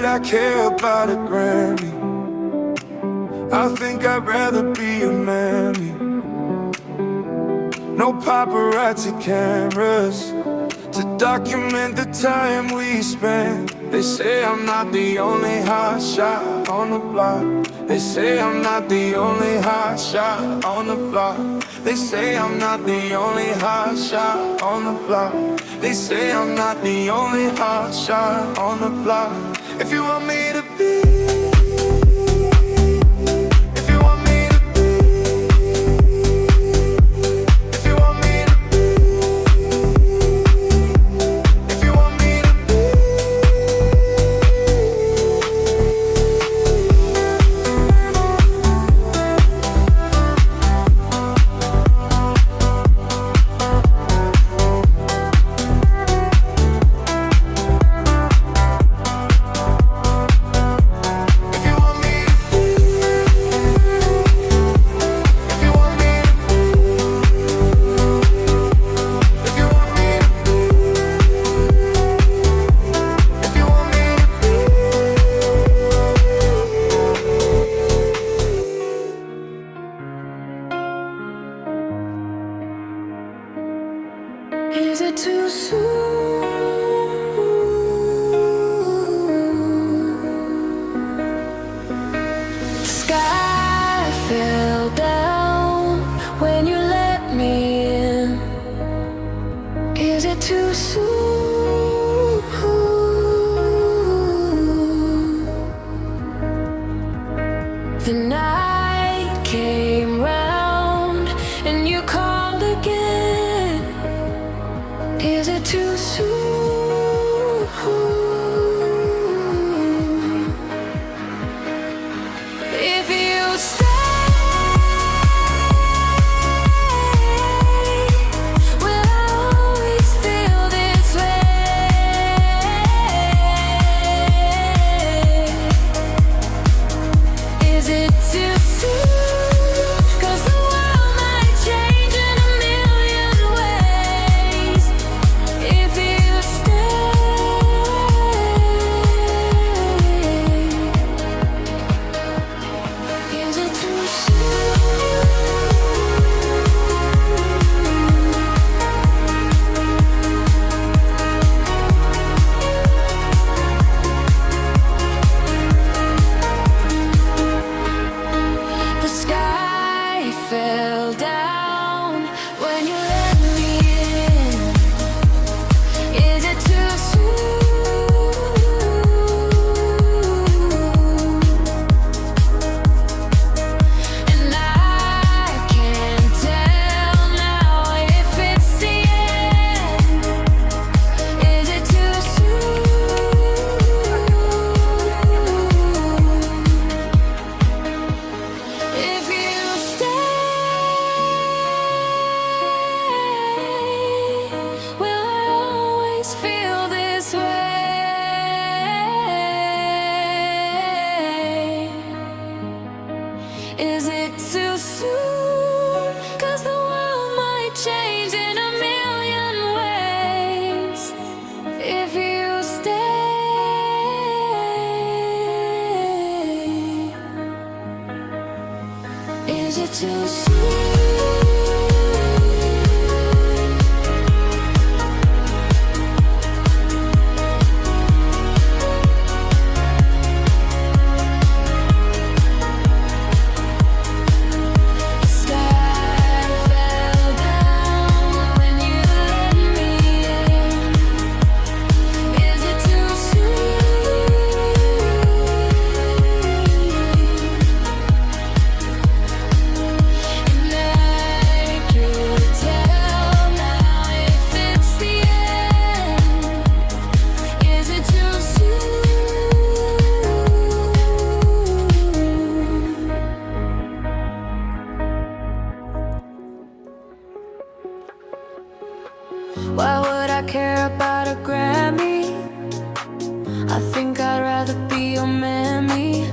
I care about a Grammy. I think I'd rather be a mammy. No paparazzi cameras to document the time we spend. They say I'm not the only hot shot on the block. They say I'm not the only hot shot on the block. They say I'm not the only hot shot on the block. They say I'm not the only hot shot on the block. If you want me to be, if you want me to be, if you want me to be, if you want me to be. Is it too soon? The sky fell down when you let me in. Is it too soon? The night came round and you called again. Is it too soon? If you stay, will I always feel this way? Is it too soon? Fell down when you let me in. Is it too soon? And I can't tell now if it's the end. Is it too soon? If you stay, feel this way? Is it too soon? 'Cause the world might change in a million ways. If you stay, is it too soon? Why would I care about a Grammy? I think I'd rather be your mammy.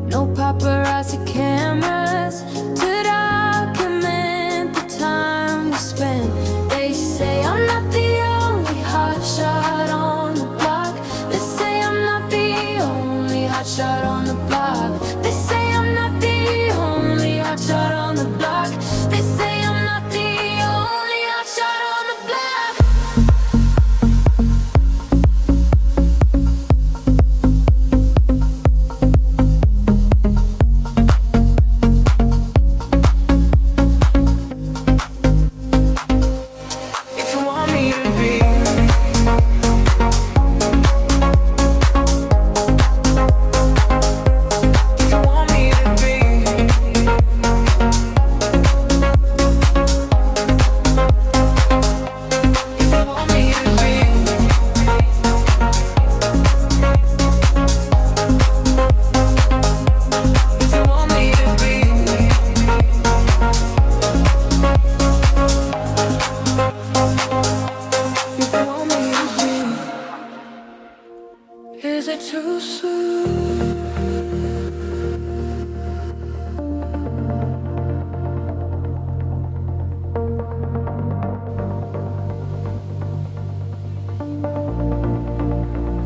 No paparazzi cameras to document the time we spent. They say I'm not the only hot shot on the block. They say I'm not the only hot shot on the block. They say I'm not the only hot shot on the block. They say I'm not the only hot shot on the block. If you want me to be, if you want me to be, if you want me to be, if you want me to be, if you want me to be, is it too soon?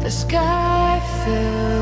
The sky fills